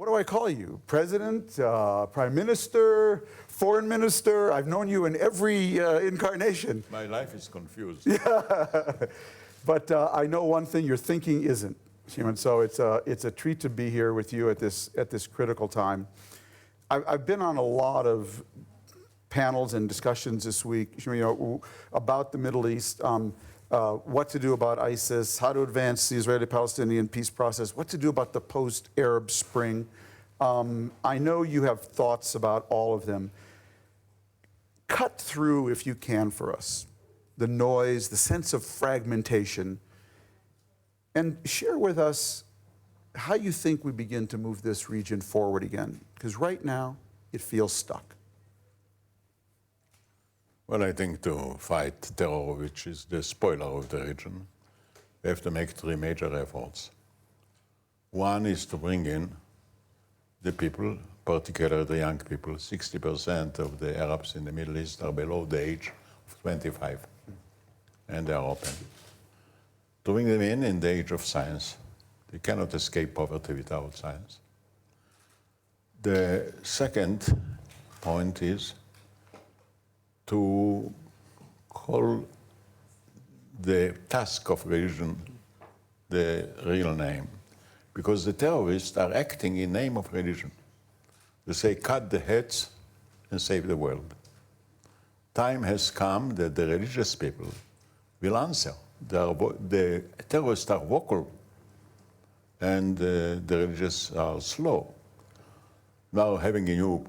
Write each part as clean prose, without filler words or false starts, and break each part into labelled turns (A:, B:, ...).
A: what do I call you? President, Prime Minister, Foreign Minister? I've known you in every incarnation.
B: My life is confused.
A: But I know one thing, your thinking isn't, Shimon. So it's a treat to be here with you at this critical time. I've been on a lot of panels and discussions this week, about the Middle East, what to do about ISIS, how to advance the Israeli-Palestinian peace process, what to do about the post-Arab Spring. I know you have thoughts about all of them. Cut through, if you can, for us, the noise, the sense of fragmentation, and share with us how you think we begin to move this region forward again, because right now it feels stuck.
B: Well, I think to fight terror, which is the spoiler of the region, we have to make three major efforts. One is to bring in the people, particularly the young people. 60% of the Arabs in the Middle East are below the age of 25, and they are open. To bring them in the age of science. They cannot escape poverty without science. The second point is to call the task of religion the real name, because the terrorists are acting in name of religion. They say, cut the heads and save the world. Time has come that the religious people will answer. The terrorists are vocal, and the religious are slow. Now having a new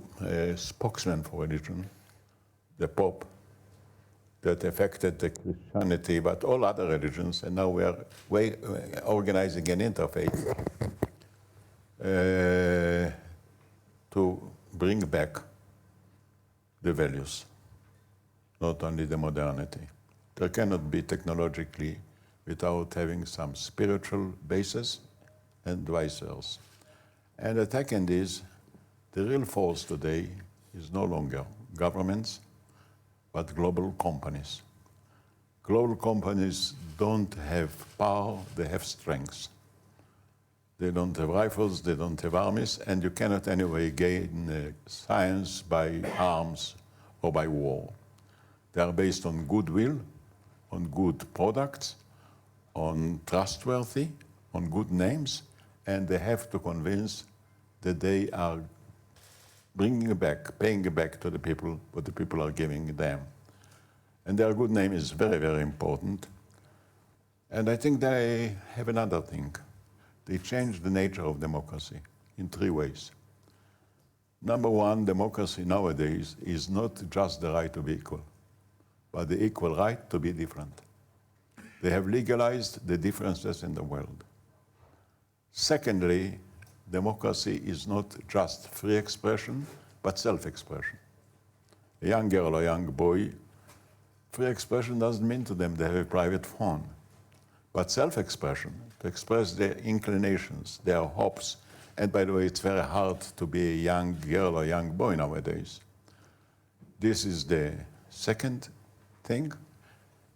B: spokesman for religion, the Pope, that affected the Christianity, but all other religions, and now we are organizing an interfaith to bring back the values, not only the modernity. There cannot be technologically without having some spiritual basis and vice versa. And the second is, the real force today is no longer governments, but global companies. Global companies don't have power, they have strength. They don't have rifles, they don't have armies, and you cannot anyway gain science by arms or by war. They are based on goodwill, on good products, on trustworthy, on good names, and they have to convince that they are bringing back, paying back to the people what the people are giving them. And their good name is very, very important. And I think they have another thing. They change the nature of democracy in three ways. Number one, democracy nowadays is not just the right to be equal, but the equal right to be different. They have legalized the differences in the world. Secondly, democracy is not just free expression, but self-expression. A young girl or young boy, free expression doesn't mean to them they have a private phone. But self-expression, to express their inclinations, their hopes, and by the way, it's very hard to be a young girl or young boy nowadays. This is the second thing.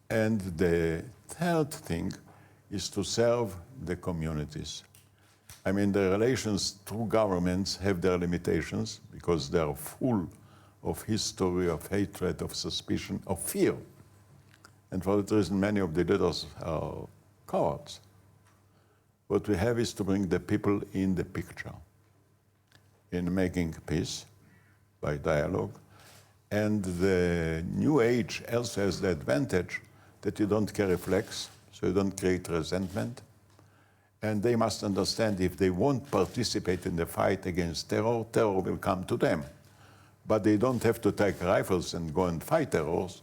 B: And the third thing is to serve the communities. I mean, the relations through governments have their limitations because they are full of history, of hatred, of suspicion, of fear. And for that reason, many of the leaders are cowards. What we have is to bring the people in the picture, in making peace by dialogue. And the new age also has the advantage that you don't carry flags, so you don't create resentment. And they must understand if they won't participate in the fight against terror, terror will come to them. But they don't have to take rifles and go and fight terrorists.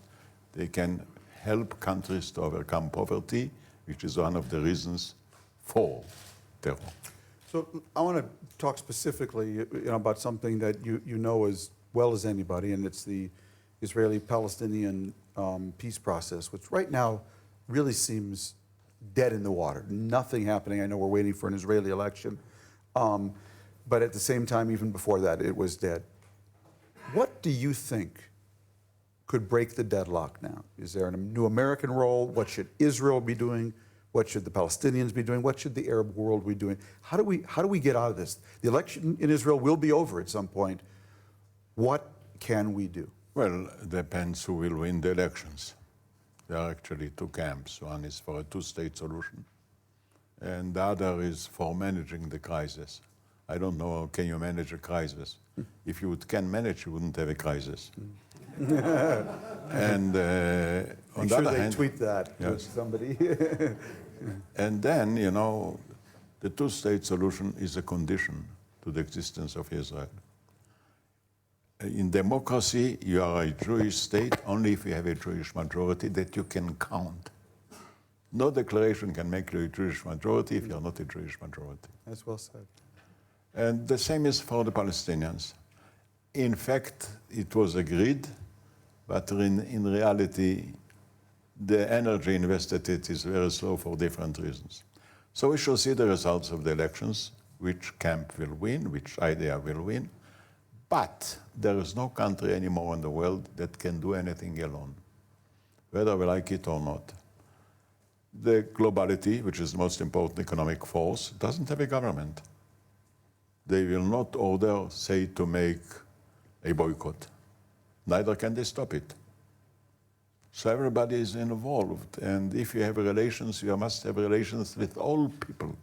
B: They can help countries to overcome poverty, which is one of the reasons for terror.
A: So I want to talk specifically about something that you know as well as anybody, and it's the Israeli-Palestinian peace process, which right now really seems dead in the water. Nothing happening. I know we're waiting for an Israeli election. But at the same time, even before that, it was dead. What do you think could break the deadlock now? Is there a new American role? What should Israel be doing? What should the Palestinians be doing? What should the Arab world be doing? How do we get out of this? The election in Israel will be over at some point. What can we do?
B: Well, it depends who will win the elections. There are actually two camps. One is for a two-state solution, and the other is for managing the crisis. I don't know, can you manage a crisis? If you can manage, you wouldn't have a crisis. And on
A: Make
B: the
A: sure
B: other
A: they
B: hand,
A: tweet that to
B: yes.
A: somebody.
B: And then, you know, the two-state solution is a condition to the existence of Israel. In democracy, you are a Jewish state only if you have a Jewish majority that you can count. No declaration can make you a Jewish majority if you're not a Jewish majority.
A: That's well said.
B: And the same is for the Palestinians. In fact, it was agreed, but in reality, the energy invested in it is very slow for different reasons. So we shall see the results of the elections, which camp will win, which idea will win. But there is no country anymore in the world that can do anything alone, whether we like it or not. The globality, which is the most important economic force, doesn't have a government. They will not order, say, to make a boycott. Neither can they stop it. So everybody is involved, and if you have relations, you must have relations with all people.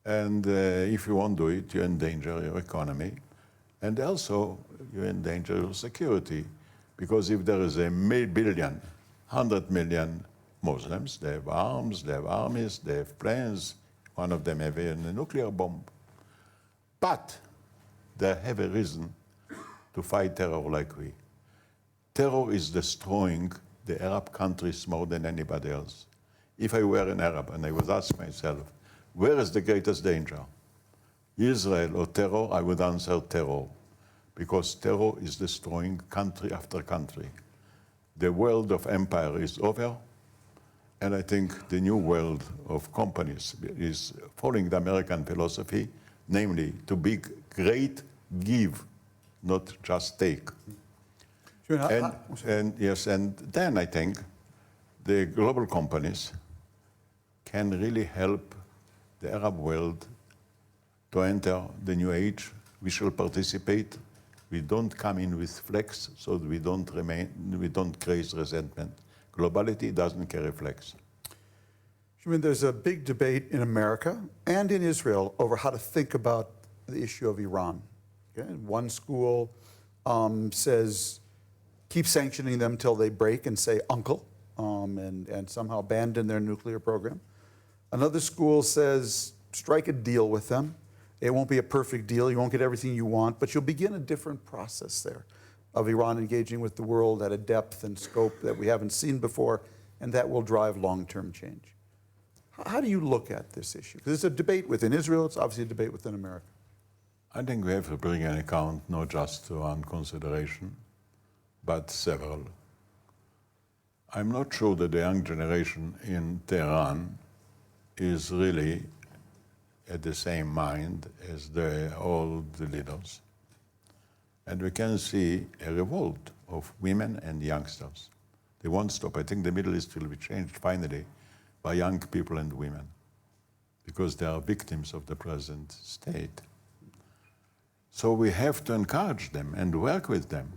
B: And if you won't do it, you endanger your economy, and also you endanger your security, because if there is a billion, 100 million Muslims, they have arms, they have armies, they have planes, one of them have a nuclear bomb. But they have a reason to fight terror like we. Terror is destroying the Arab countries more than anybody else. If I were an Arab and I would ask myself, where is the greatest danger? Israel or terror? I would answer terror, because terror is destroying country after country. The world of empire is over, and I think the new world of companies is following the American philosophy, namely to be great, give, not just take.
A: Sure,
B: And then I think the global companies can really help the Arab world to enter the new age. We shall participate. We don't come in with flex, so we don't create resentment. Globality doesn't carry flex.
A: Shimon, there's a big debate in America and in Israel over how to think about the issue of Iran. Okay? One school says, keep sanctioning them till they break and say uncle, and somehow abandon their nuclear program. Another school says, strike a deal with them. It won't be a perfect deal. You won't get everything you want, but you'll begin a different process there of Iran engaging with the world at a depth and scope that we haven't seen before, and that will drive long-term change. How do you look at this issue? Because it's a debate within Israel. It's obviously a debate within America.
B: I think we have to bring an account not just one consideration, but several. I'm not sure that the young generation in Tehran is really at the same mind as the old leaders. And we can see a revolt of women and youngsters. They won't stop. I think the Middle East will be changed finally by young people and women, because they are victims of the present state. So we have to encourage them and work with them.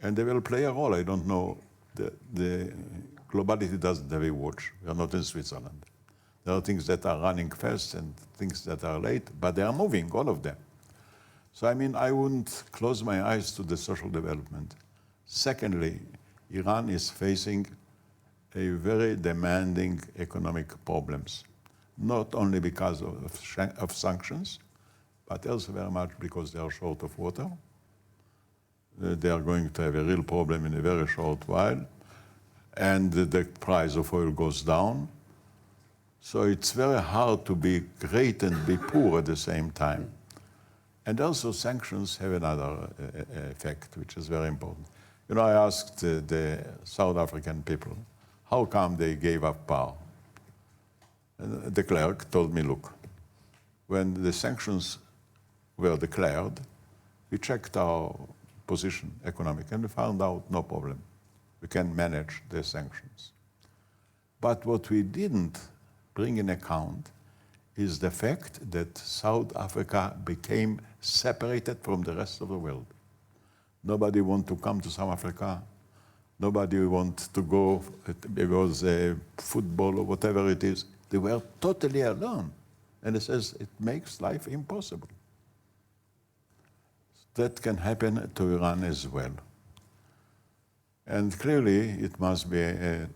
B: And they will play a role. I don't know, the globality doesn't have a watch. We are not in Switzerland. There are things that are running fast and things that are late, but they are moving, all of them. So I mean, I wouldn't close my eyes to the social development. Secondly, Iran is facing a very demanding economic problems, not only because of sanctions, but also very much because they are short of water. They are going to have a real problem in a very short while, and the price of oil goes down. So it's very hard to be great and be poor at the same time. And also sanctions have another effect, which is very important. You know, I asked the South African people, how come they gave up power? And the clerk told me, look, when the sanctions were declared, we checked our position, economic, and we found out no problem. We can manage the sanctions. But what we didn't bring in account is the fact that South Africa became separated from the rest of the world. Nobody wants to come to South Africa. Nobody wants to go because football or whatever it is. They were totally alone. And it says it makes life impossible. That can happen to Iran as well. And clearly, it must be,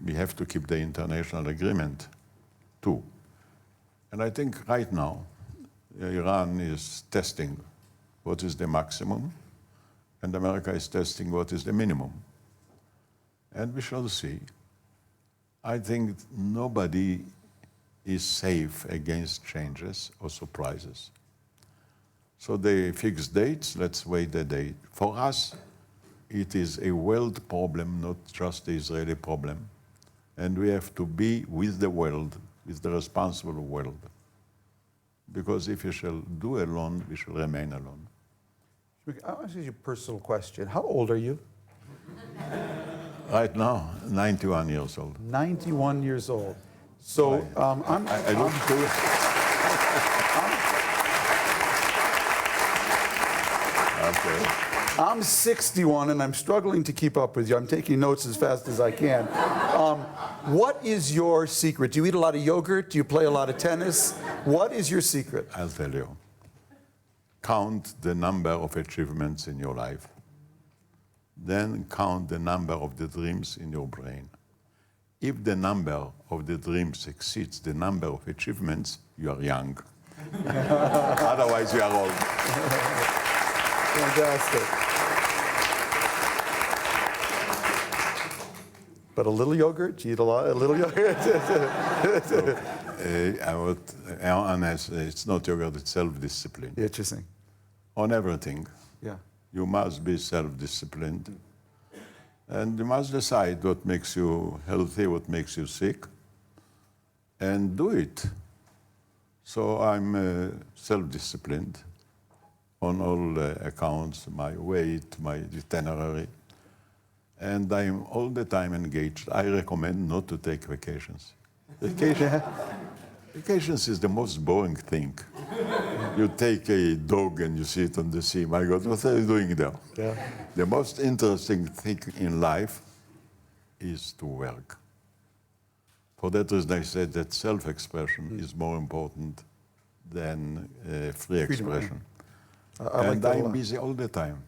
B: we have to keep the international agreement too. And I think right now, Iran is testing what is the maximum, and America is testing what is the minimum. And we shall see. I think nobody is safe against changes or surprises. So they fix dates, let's wait a date. For us, it is a world problem, not just the Israeli problem. And we have to be with the world, with the responsible world. Because if we shall do alone, we shall remain alone.
A: I want to ask you a personal question. How old are you?
B: Right now, 91 years old.
A: 91 years old. So
B: I look to Okay.
A: I'm 61 and I'm struggling to keep up with you. I'm taking notes as fast as I can. What is your secret? Do you eat a lot of yogurt? Do you play a lot of tennis? What is your secret?
B: I'll tell you. Count the number of achievements in your life. Then count the number of the dreams in your brain. If the number of the dreams exceeds the number of achievements, you are young. Otherwise, you are old.
A: Fantastic. But a little yogurt? Do you eat a little yogurt?
B: I would, honest, it's not yogurt, it's self-discipline.
A: Interesting.
B: On everything.
A: Yeah.
B: You must be self-disciplined. And you must decide what makes you healthy, what makes you sick, and do it. So I'm self-disciplined on all accounts, my weight, my itinerary, and I'm all the time engaged. I recommend not to take vacations. Vacations is the most boring thing. You take a dog and you sit on the sea. My God, what are you doing there?
A: Yeah.
B: The most interesting thing in life is to work. For that reason, I said that self-expression is more important than free expression. And I'm busy all the time.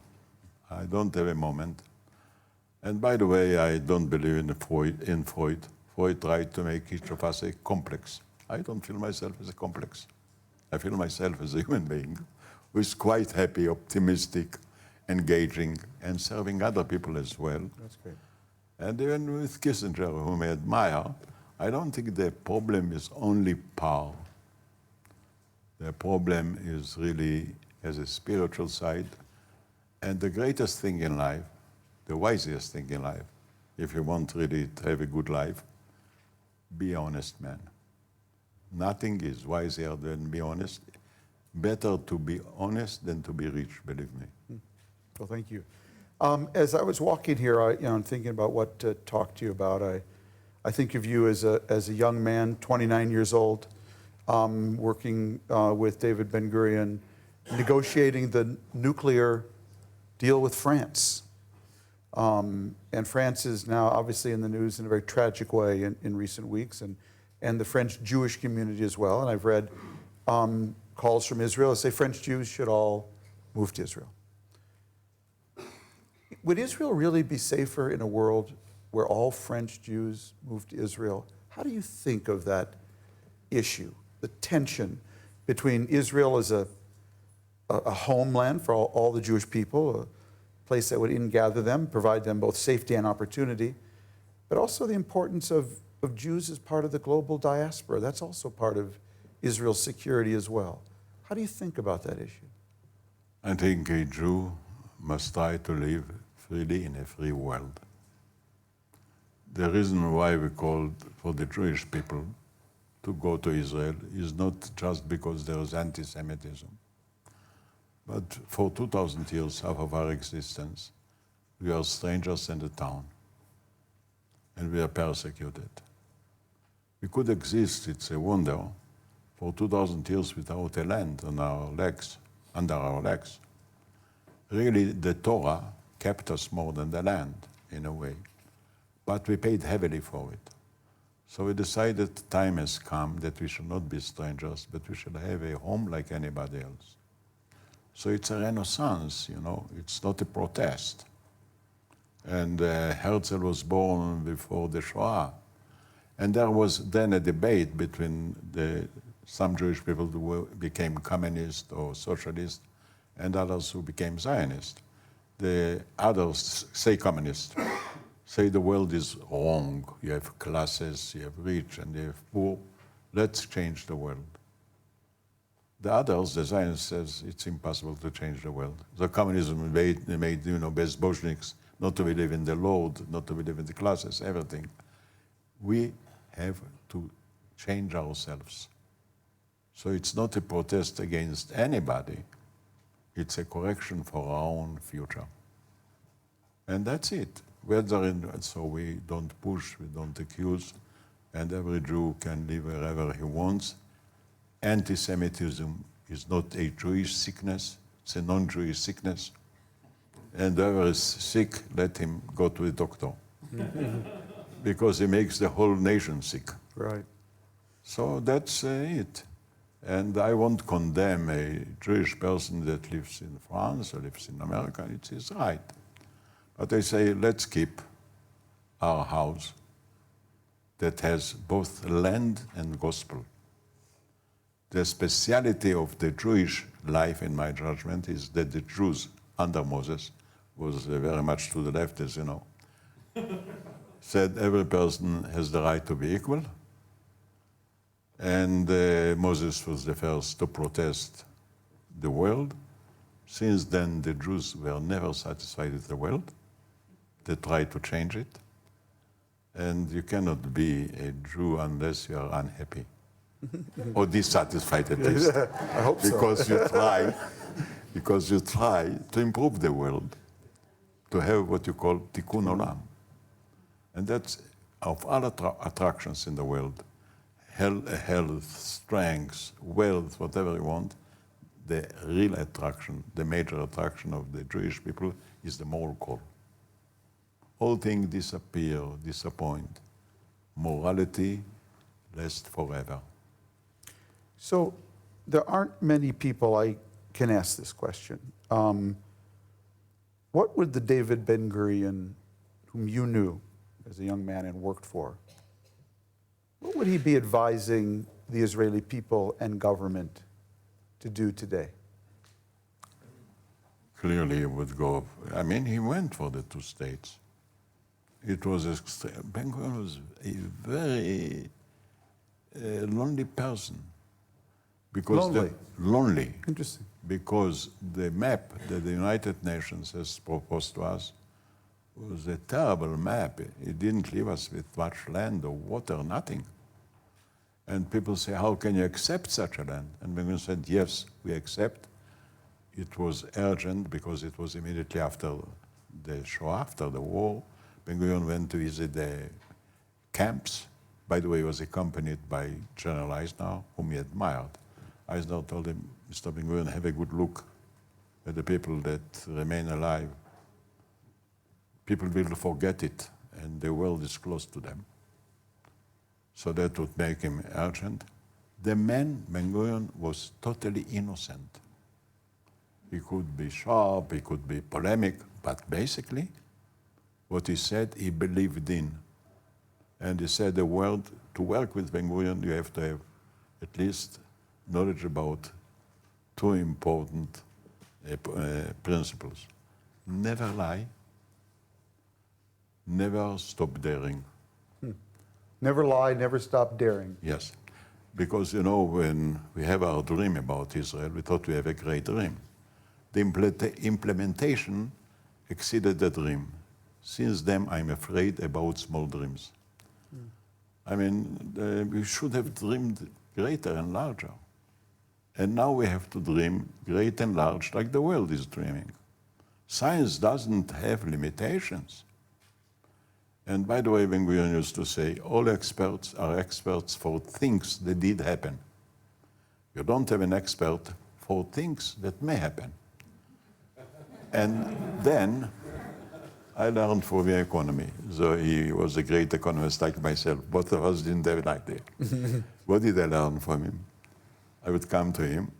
B: I don't have a moment. And by the way, I don't believe in Freud. Freud tried to make each of us a complex. I don't feel myself as a complex. I feel myself as a human being who is quite happy, optimistic, engaging, and serving other people as well.
A: That's great.
B: And even with Kissinger, whom I admire, I don't think the problem is only power. The problem is really has a spiritual side. And the greatest thing in life, the wisest thing in life, if you want really to have a good life, be an honest man. Nothing is wiser than be honest. Better to be honest than to be rich, believe me.
A: Well, thank you. As I was walking here, I'm thinking about what to talk to you about. I think of you as a young man, 29 years old, working with David Ben-Gurion, negotiating the nuclear deal with France. And France is now obviously in the news in a very tragic way in recent weeks, and the French Jewish community as well. And I've read calls from Israel that say French Jews should all move to Israel. Would Israel really be safer in a world where all French Jews move to Israel? How do you think of that issue, the tension between Israel as a homeland for all the Jewish people, a place that would ingather them, provide them both safety and opportunity, but also the importance of Jews as part of the global diaspora? That's also part of Israel's security as well. How do you think about that issue?
B: I think a Jew must try to live freely in a free world. The reason why we called for the Jewish people to go to Israel is not just because there is anti-Semitism, but for 2,000 years of our existence, we are strangers in the town, and we are persecuted. We could exist, it's a wonder, for 2,000 years without a land on our legs, under our legs. Really, the Torah kept us more than the land, in a way. But we paid heavily for it. So we decided time has come that we should not be strangers, but we should have a home like anybody else. So it's a renaissance, you know, it's not a protest. And Herzl was born before the Shoah. And there was then a debate between some Jewish people who became communist or socialist and others who became Zionist. The others say communist, say the world is wrong. You have classes, you have rich and you have poor. Let's change the world. The others, the Zionists, says it's impossible to change the world. The communism made Bezboshniks not to believe in the Lord, not to believe in the classes, everything. We have to change ourselves. So it's not a protest against anybody. It's a correction for our own future. And that's it. So we don't push, we don't accuse, and every Jew can live wherever he wants. Anti-Semitism is not a Jewish sickness, it's a non-Jewish sickness. And whoever is sick, let him go to the doctor. Because he makes the whole nation sick.
A: Right.
B: So that's it. And I won't condemn a Jewish person that lives in France or lives in America. It's his right. But I say, let's keep our house that has both land and gospel. The speciality of the Jewish life, in my judgment, is that the Jews under Moses was very much to the left, as you know, said every person has the right to be equal. And Moses was the first to protest the world. Since then, the Jews were never satisfied with the world. They tried to change it. And you cannot be a Jew unless you are unhappy. Or dissatisfied at least.
A: I hope so.
B: Because you try to improve the world, to have what you call tikkun olam. And that's, of all attractions in the world, health, strength, wealth, whatever you want, the real attraction, the major attraction of the Jewish people is the moral call. All things disappear, disappoint. Morality lasts forever.
A: So there aren't many people I can ask this question. What would the David Ben-Gurion, whom you knew as a young man and worked for, what would he be advising the Israeli people and government to do today?
B: Clearly, he would go. I mean, he went for the two states. It was Ben-Gurion was a very lonely person. Because lonely.
A: Interesting.
B: Because the map that the United Nations has proposed to us was a terrible map. It didn't leave us with much land or water, nothing. And people say, how can you accept such a land? And Ben-Gurion said, yes, we accept. It was urgent because it was immediately after the Shoah, after the war. Ben-Gurion went to visit the camps. By the way, he was accompanied by General Eisner, whom he admired. Eisner told him, Mr. Ben-Gurion, have a good look at the people that remain alive. People will forget it, and the world is close to them. So that would make him urgent. The man, Ben-Gurion, was totally innocent. He could be sharp, he could be polemic, but basically, what he said, he believed in. And he said, the world, to work with Ben-Gurion, you have to have at least knowledge about two important principles. Never lie, never stop daring.
A: Never lie, never stop daring.
B: Yes, because you know, when we have our dream about Israel, we thought we have a great dream. The implementation exceeded the dream. Since then, I'm afraid about small dreams. I mean, we should have dreamed greater and larger. And now we have to dream great and large like the world is dreaming. Science doesn't have limitations. And by the way, Ben-Gurion used to say, all experts are experts for things that did happen. You don't have an expert for things that may happen. And then I learned from the economy. So he was a great economist like myself. Both of us didn't have an idea. What did I learn from him? I would come to him.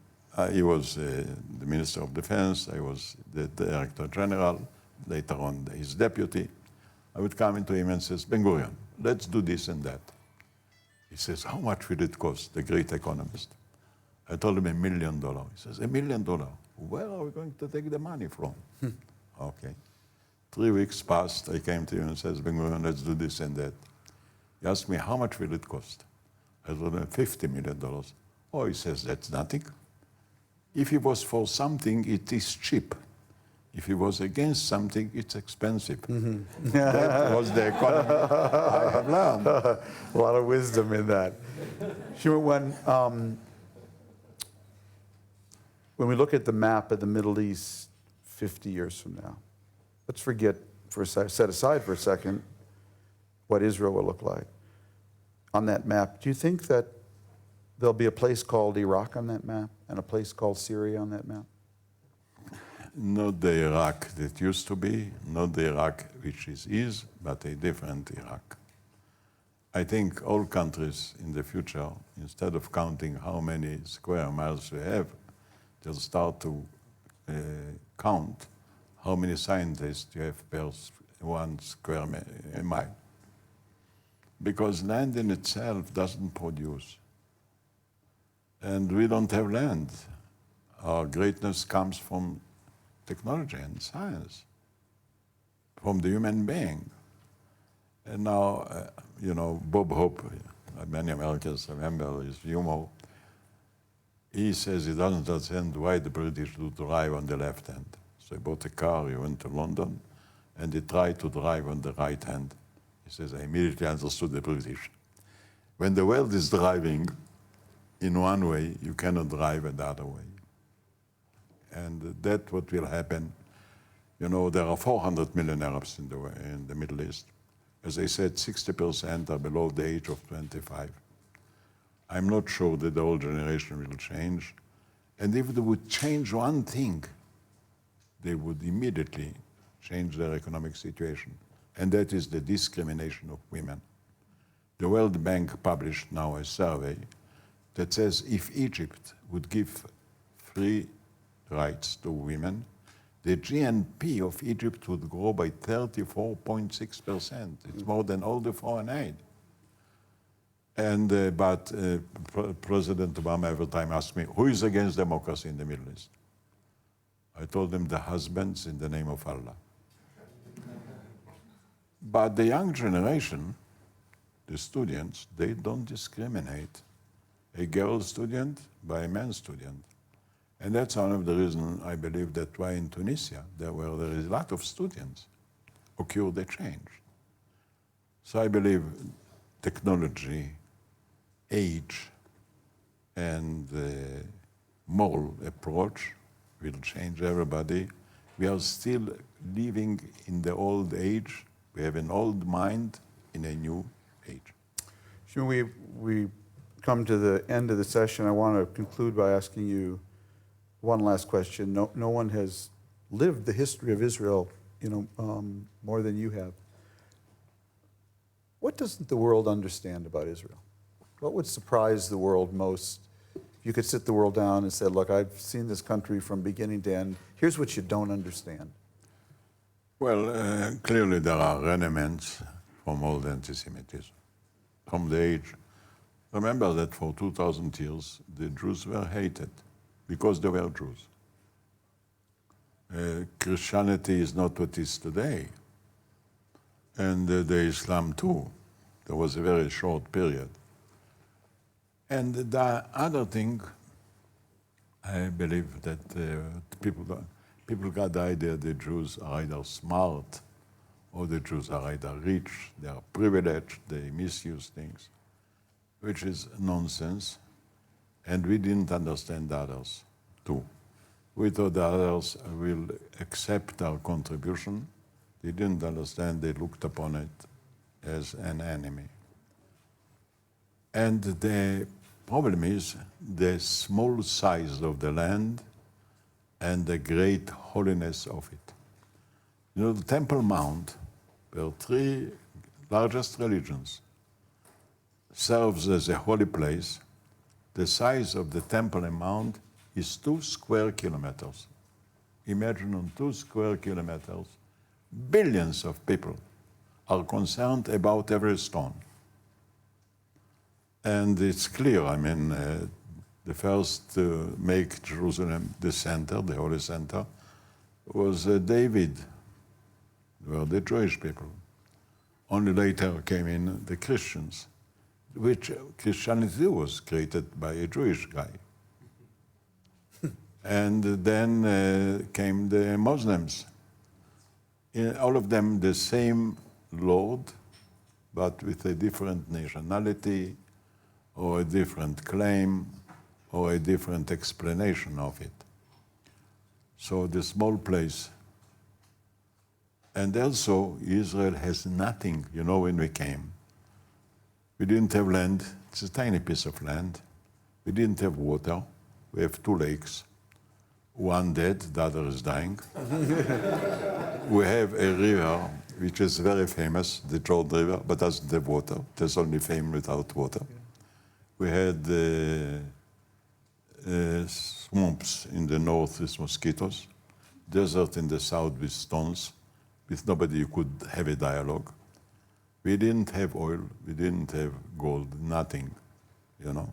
B: He was the Minister of Defense. I was the Director General, later on his deputy. I would come into him and says, Ben-Gurion, let's do this and that. He says, how much will it cost, the great economist? I told him $1 million. He says, $1 million? Where are we going to take the money from? Okay. 3 weeks passed. I came to him and says, Ben-Gurion, let's do this and that. He asked me, how much will it cost? I told him, $50 million. Oh, he says, that's nothing. If it was for something, it is cheap. If it was against something, it's expensive. That was the economy I have learned.
A: A lot of wisdom in that. Shimon, when we look at the map of the Middle East 50 years from now, let's forget, set aside for a second, what Israel will look like. On that map, do you think that there'll be a place called Iraq on that map and a place called Syria on that map?
B: Not the Iraq that used to be, not the Iraq which is, but a different Iraq. I think all countries in the future, instead of counting how many square miles we have, they'll start to count how many scientists you have per 1 square mile. Because land in itself doesn't produce. And we don't have land. Our greatness comes from technology and science, from the human being. And now, Bob Hope, many Americans remember his humor. He says he doesn't understand why the British do drive on the left hand. So he bought a car, he went to London, and he tried to drive on the right hand. He says, I immediately understood the British. When the world is driving in one way, you cannot drive it the other way. And that's what will happen. There are 400 million Arabs in the Middle East. As I said, 60% are below the age of 25. I'm not sure that the whole generation will change. And if they would change one thing, they would immediately change their economic situation. And that is the discrimination of women. The World Bank published now a survey that says if Egypt would give free rights to women, the GNP of Egypt would grow by 34.6%. It's more than all the foreign aid. And President Obama every time asked me, who is against democracy in the Middle East? I told him the husbands in the name of Allah. But the young generation, the students, they don't discriminate a girl student by a man student. And that's one of the reasons I believe that why in Tunisia, there is a lot of students who occur the change. So I believe technology, age, and moral approach will change everybody. We are still living in the old age. We have an old mind in a new age.
A: Shimon, we come to the end of the session. I want to conclude by asking you one last question. No one has lived the history of Israel, more than you have. What doesn't the world understand about Israel? What would surprise the world most? If you could sit the world down and say, look, I've seen this country from beginning to end. Here's what you don't understand.
B: Well, clearly there are elements from old anti-Semitism, from the age. Remember that for 2,000 years, the Jews were hated because they were Jews. Christianity is not what it is today. And the Islam too. There was a very short period. And the other thing, I believe that people got the idea the Jews are either smart or the Jews are either rich, they are privileged, they misuse things, which is nonsense. And we didn't understand the others too. We thought the others will accept our contribution. They didn't understand, they looked upon it as an enemy. And the problem is the small size of the land and the great holiness of it. You know, the Temple Mount, where three largest religions serves as a holy place, the size of the Temple Mount is 2 square kilometers. Imagine on 2 square kilometers, billions of people are concerned about every stone. And it's clear, I mean, the first to make Jerusalem the center, the holy center, was David, were the Jewish people. Only later came in the Christians, which Christianity was created by a Jewish guy. And then came the Muslims. All of them the same Lord, but with a different nationality, or a different claim, or a different explanation of it. So the small place. And also, Israel has nothing, you know, when we came. We didn't have land, it's a tiny piece of land. We didn't have water, we have 2 lakes. One dead, the other is dying. We have a river, which is very famous, the Jordan River, but doesn't have water. There's only fame without water. We had swamps in the north with mosquitoes, desert in the south with stones, with nobody you could have a dialogue. We didn't have oil, we didn't have gold, nothing, you know.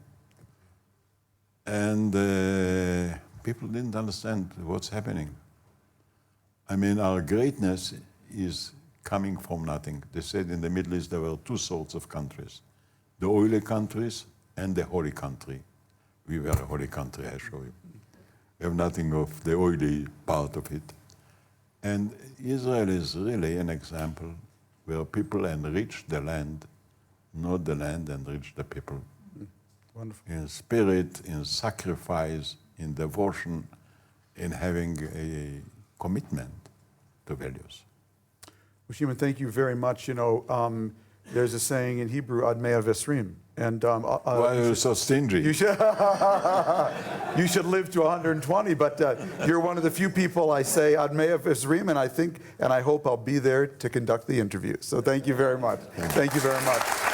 B: And people didn't understand what's happening. I mean, our greatness is coming from nothing. They said in the Middle East there were 2 sorts of countries, the oily countries and the holy country. We were a holy country, I show you. We have nothing of the oily part of it. And Israel is really an example where people enrich the land, not the land enrich the people.
A: Wonderful.
B: In spirit, in sacrifice, in devotion, in having a commitment to values.
A: Well, Shimon, thank you very much. You know, there's a saying in Hebrew, Ad Mea Vesrim. And
B: Why are you so stingy?
A: You should, you should live to 120, but you're one of the few people I say Ad Mea Vesrim, and I think, and I hope I'll be there to conduct the interview. So thank you very much. Thank you very much.